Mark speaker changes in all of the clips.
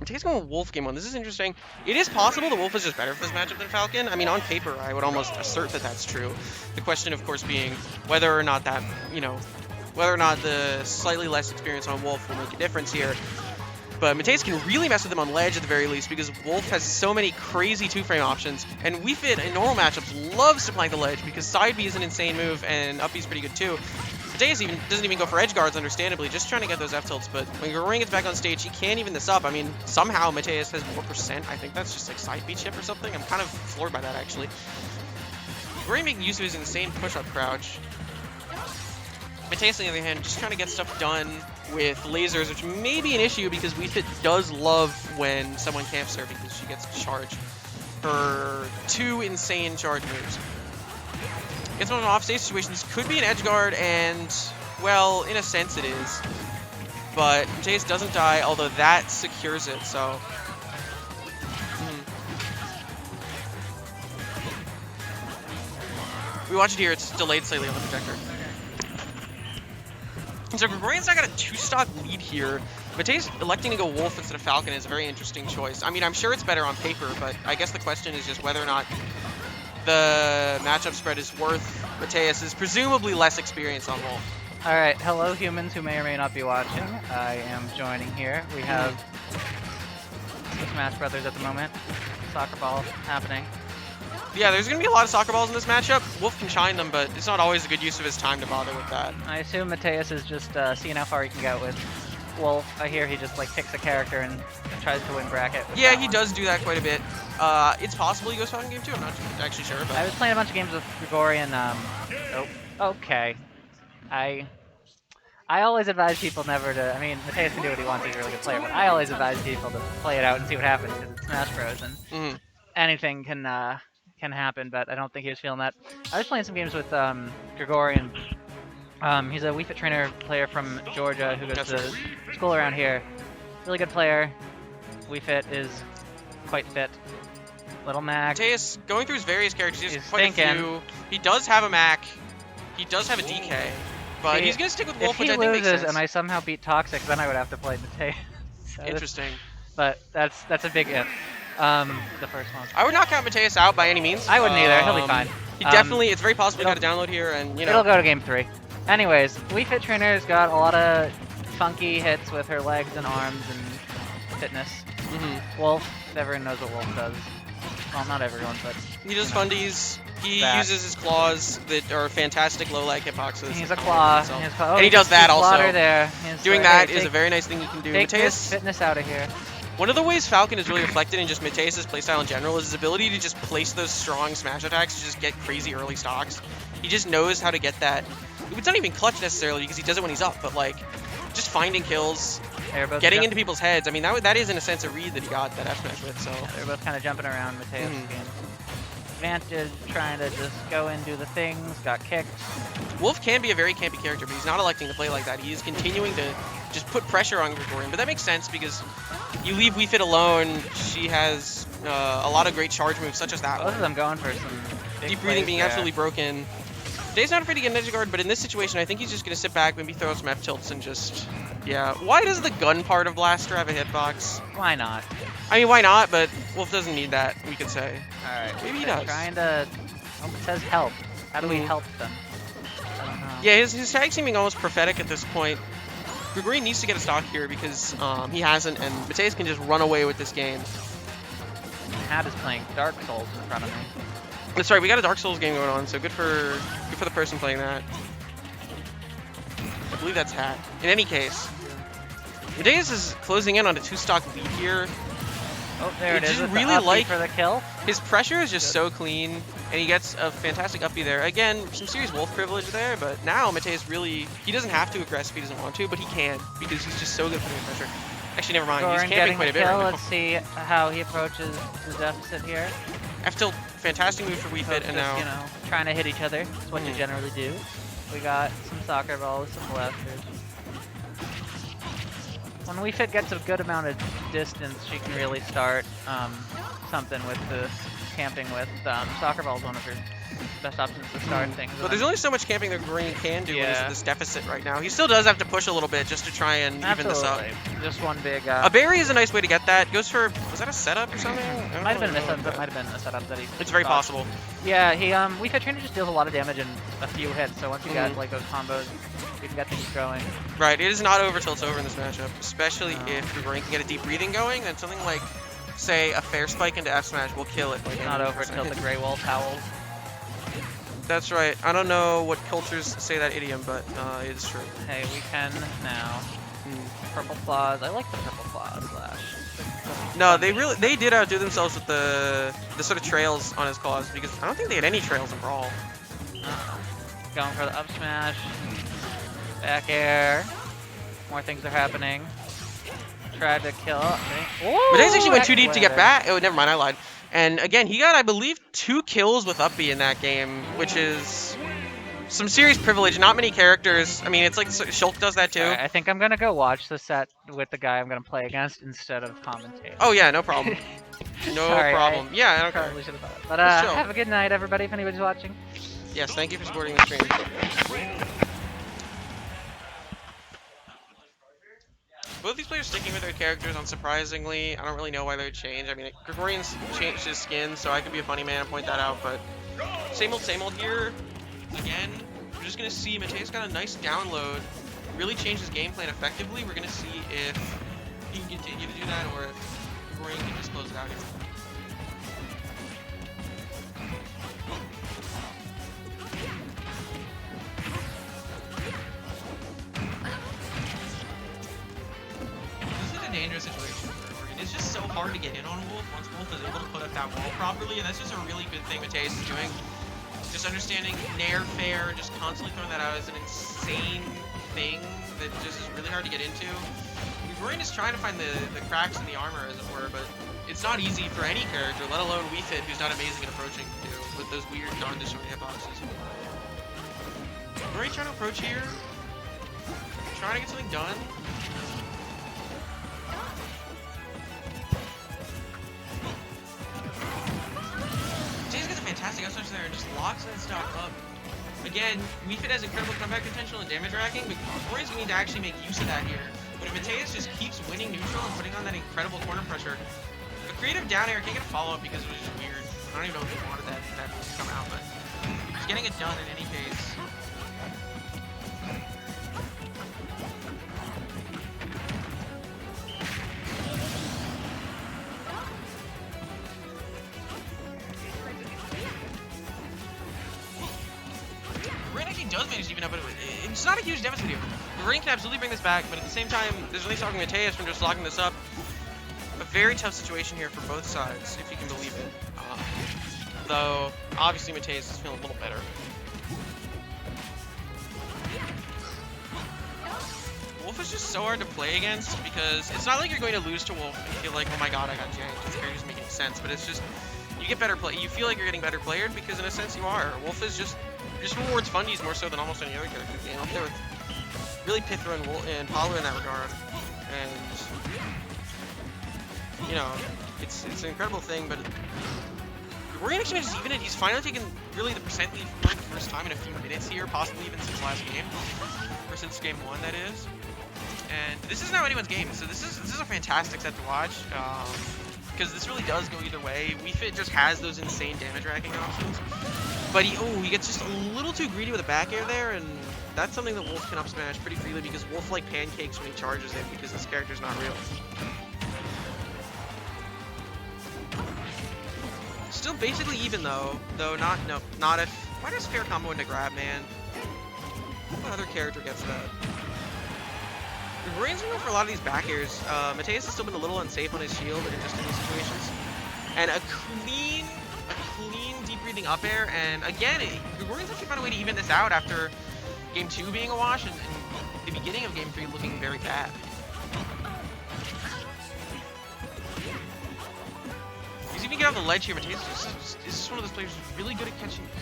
Speaker 1: Mateus going with Wolf game 1. This is interesting. It is possible the Wolf is just better for this matchup than Falcon. I mean, on paper, I would almost assert that that's true. The question, of course, being whether or not that, whether or not the slightly less experience on Wolf will make a difference here. But Matthäus can really mess with him on ledge at the very least because Wolf has so many crazy two-frame options. And We Fit in normal matchups loves to flank the ledge because side B is an insane move and up B is pretty good too. Matthäus doesn't even go for edge guards, understandably, just trying to get those F tilts. But when Gregorian gets back on stage, he can't even this up. I mean, somehow Matthäus has more percent. I think that's just like side B chip or something. I'm kind of floored by that, actually. Gregorian making use of his insane push-up crouch. Matthäus, on the other hand, just trying to get stuff done with lasers, which may be an issue because We Fit does love when someone camps her because she gets charged for 2 insane charge moves. Gets one of an offstage situation. This could be an edge guard, and, well, in a sense it is. But Matthäus doesn't die, although that secures it, so... We watch it here, it's delayed slightly on the projector. So Gregorian's not got a 2-stock lead here. Matthäus electing to go Wolf instead of Falcon is a very interesting choice. I mean, I'm sure it's better on paper, but I guess the question is just whether or not the matchup spread is worth Matthäus' presumably less experience on Wolf.
Speaker 2: Alright, hello humans who may or may not be watching. I am joining here. We have the Smash Brothers at the moment. Soccer ball happening.
Speaker 1: Yeah, there's going to be a lot of soccer balls in this matchup. Wolf can shine them, but it's not always a good use of his time to bother with that.
Speaker 2: I assume Matthäus is just seeing how far he can get with Wolf. I hear he just like picks a character and tries to win bracket.
Speaker 1: Yeah, he does do that quite a bit. It's possible he goes Falcon game 2. I'm not actually sure. But
Speaker 2: I was playing a bunch of games with Gregorian. Oh, okay. I always advise people never to. I mean, Matthäus can do what he wants. He's a really good player, but I always advise people to play it out and see what happens because it's Smash Bros. And anything can happen. But I don't think he was feeling that. I was playing some games with Gregorian. He's a Wii Fit trainer player from Georgia who goes to school around here. Really good player. Wii Fit is quite fit. Little Mac.
Speaker 1: Matthäus, going through his various characters, he has
Speaker 2: He's
Speaker 1: quite
Speaker 2: thinking.
Speaker 1: a few. He does have a Mac. He does have a DK. But he's going to stick with Wolf, which I think makes sense.
Speaker 2: If he loses and I somehow beat Toxic, then I would have to play Matthäus. So
Speaker 1: interesting.
Speaker 2: But that's a big if. The first one.
Speaker 1: I would not count Matthäus out by any means.
Speaker 2: I wouldn't either. He'll be fine.
Speaker 1: He definitely, it's very possible he got a download here, and
Speaker 2: It'll go to game 3. Anyways, Wii Fit Trainer's got a lot of funky hits with her legs and arms and fitness. Wolf, everyone knows what Wolf does. Well, not everyone, but...
Speaker 1: He does fundies. He uses his claws that are fantastic low lag hitboxes.
Speaker 2: He's a claw.
Speaker 1: And he does that also.
Speaker 2: There.
Speaker 1: Doing that is a very nice thing you can do.
Speaker 2: Take
Speaker 1: Matthäus,
Speaker 2: this fitness out of here.
Speaker 1: One of the ways Falcon is really reflected in just Matthäus' playstyle in general is his ability to just place those strong smash attacks to just get crazy early stocks. He just knows how to get that. It's not even clutch necessarily because he does it when he's up, but like just finding kills, getting into people's heads. I mean, that is in a sense a read that he got that F smash with. So
Speaker 2: yeah, they're both kind of jumping around. Matthäus being advantage, trying to just go and do the things. Got kicked.
Speaker 1: Wolf can be a very campy character, but he's not electing to play like that. He is continuing to just put pressure on Gregorian, but that makes sense because you leave Wii Fit alone. She has a lot of great charge moves, such as that.
Speaker 2: Both of them going for some big
Speaker 1: deep breathing, being
Speaker 2: there.
Speaker 1: absolutely broken. Day's not afraid to get an edge guard, but in this situation, I think he's just going to sit back, maybe throw some F tilts and just, yeah. Why does the gun part of Blaster have a hitbox?
Speaker 2: Why not?
Speaker 1: I mean, why not? But Wolf doesn't need that, we could say.
Speaker 2: Alright.
Speaker 1: Maybe he does.
Speaker 2: Trying to... Oh, it says help. How do we help them? I don't know.
Speaker 1: Yeah, his tag seeming almost prophetic at this point. Gregorian needs to get a stock here because he hasn't, and Matthäus can just run away with this game.
Speaker 2: Hat is playing Dark Souls in front of me.
Speaker 1: That's right, we got a Dark Souls game going on, so good for the person playing that. I believe that's Hat. In any case, Matthäus is closing in on a 2-stock lead here.
Speaker 2: Oh, there it is.
Speaker 1: Just really like
Speaker 2: for the kill.
Speaker 1: His pressure is just so clean, and he gets a fantastic uppie there. Again, some serious Wolf privilege there, but now Matthäus really, he doesn't have to aggress if he doesn't want to, but he can because he's just so good at putting in pressure. Actually, never mind. He's camping quite a bit right now.
Speaker 2: Let's see how he approaches the deficit here.
Speaker 1: F tilt, fantastic move for Wii Fit, and now
Speaker 2: you know, trying to hit each other. That's what you generally do. We got some soccer balls, some blasters. When Wii Fit gets a good amount of distance, she can really start something with the camping with soccer balls. One of her best options to start things.
Speaker 1: But there's only so much camping that Gregorian can do when he's
Speaker 2: Yeah.
Speaker 1: at this deficit right now. He still does have to push a little bit just to try and even this up.
Speaker 2: Absolutely. Just one big.
Speaker 1: A berry is a nice way to get that. Goes for, was that a setup or something? I don't
Speaker 2: Might have been
Speaker 1: really
Speaker 2: a
Speaker 1: know.
Speaker 2: setup. Might have been a setup that he.
Speaker 1: It's very
Speaker 2: thought.
Speaker 1: possible.
Speaker 2: Yeah, he Wii Fit Trainer just deals a lot of damage in a few hits. So once you get like those combos, you can get things going.
Speaker 1: Right, it is not over till it's over in this matchup, especially
Speaker 2: No.
Speaker 1: if Gregorian can get a deep breathing going, then something like, say, a fair spike into F smash will kill it. Like
Speaker 2: Not over till the Grey Wolf howls.
Speaker 1: That's right. I don't know what cultures say that idiom, but it is true.
Speaker 2: Hey, we can now. Purple claws. I like the purple claw slash.
Speaker 1: No, they did outdo themselves with the sort of trails on his claws, because I don't think they had any trails in Brawl.
Speaker 2: Going for the up smash. Back air. More things are happening. Tried to kill.
Speaker 1: But they actually went too deep to get
Speaker 2: back.
Speaker 1: back. Oh, never mind, I lied. And again, he got, I believe, 2 kills with up B in that game, which is some serious privilege. Not many characters. I mean, it's like Shulk does that too.
Speaker 2: Alright, I think I'm gonna go watch the set with the guy I'm gonna play against instead of commentate.
Speaker 1: Oh yeah, no problem. No
Speaker 2: Sorry,
Speaker 1: problem. Yeah, I don't care.
Speaker 2: Probably should have thought. But
Speaker 1: Chill.
Speaker 2: have a good night, everybody. If anybody's watching.
Speaker 1: Yes, thank you for supporting the stream. Both these players sticking with their characters, unsurprisingly. I don't really know why they'd change. I mean, Gregorian's changed his skin, so I could be a funny man and point that out, but same old here. Again, we're just going to see Mattheus got a nice download, really changed his game plan effectively. We're going to see if he can continue to do that or if Gregorian can just close it out here. Dangerous situation for Gregorian. It's just so hard to get in on Wolf once Wolf is able to put up that wall properly, and that's just a really good thing Mattheus is doing. Just understanding nair, fair, just constantly throwing that out as an insane thing that just is really hard to get into. Gregorian is trying to find the cracks in the armor, as it were, but it's not easy for any character, let alone Wii Fit, who's not amazing at approaching, to do, with those weird non-disjointed hitboxes. Gregorian trying to approach here, trying to get something done. Fantastic outside there and just locks that stuff up. Again, Wii Fit has incredible comeback potential and damage racking, but Gregorian's going to need to actually make use of that here. But if Mattheus just keeps winning neutral and putting on that incredible corner pressure, the creative down air can't get a follow-up because it was just weird. I don't even know if he wanted that move to come out, but he's getting it done in any case. Does manage to even up, but it's not a huge deficit here. Gregorian can absolutely bring this back, but at the same time, there's at least talking Mattheus from just locking this up. A very tough situation here for both sides, if you can believe it. Though, obviously Mattheus is feeling a little better. Wolf is just so hard to play against because it's not like you're going to lose to Wolf and feel like, oh my god, I got janked. This character's making sense, but it's just, you get better play. You feel like you're getting better playered because in a sense you are. Wolf is just rewards fundies more so than almost any other character in the game. Up there with really Pithra and Palu in that regard. And, you know, it's an incredible thing, but Gregorian actually manages even it. He's finally taken really the percent lead for the first time in a few minutes here, possibly even since last game. Or since game 1, that is. And this is now anyone's game, so this is a fantastic set to watch. Because this really does go either way. Wii Fit just has those insane damage racking options. But he gets just a little too greedy with a back air there, and that's something that Wolf can up smash pretty freely because Wolf like pancakes when he charges it because this character's not real. Still basically even though not if why does fair combo into grab, man? What other character gets that? Gregorian's going for a lot of these back airs. Mattheus has still been a little unsafe on his shield in just in these situations. And a clean deep breathing up air, and again, Gregorian's actually found a way to even this out after game 2 being a wash and the beginning of game 3 looking very bad. He's even get off the ledge here, Mattheus is just one of those players who's really good at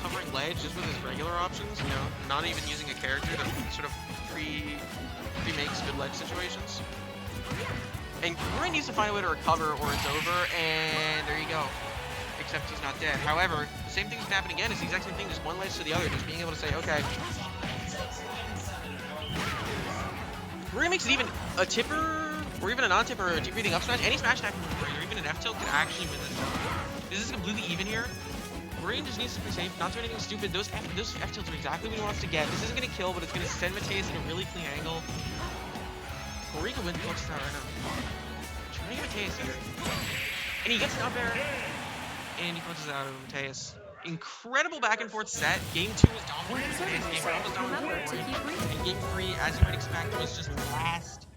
Speaker 1: covering ledge just with his regular options, you know, not even using a character that sort of pre-makes good ledge situations. And Gregorian needs to find a way to recover or it's over, and there you go. except he's not dead. However, the same thing can happen again. It's the exact same thing, just one life to the other. Just being able to say, okay. Gregorian makes it even a tipper, or even a non-tipper, a deep breathing up smash. Any smash attack from Gregorian, or even an F tilt, could actually win this. This is completely even here. Gregorian just needs to play safe, not do anything stupid. Those F tilts are exactly what he wants to get. This isn't going to kill, but it's going to send Mattheus in a really clean angle. Gregorian can win punches out right now. Trying to get Mattheus here. And he gets an up air, and he punches out of Mattheus. Incredible back and forth set. Game 2 was dominant. Game 1 was dominant. And Game 3, as you might expect, was just last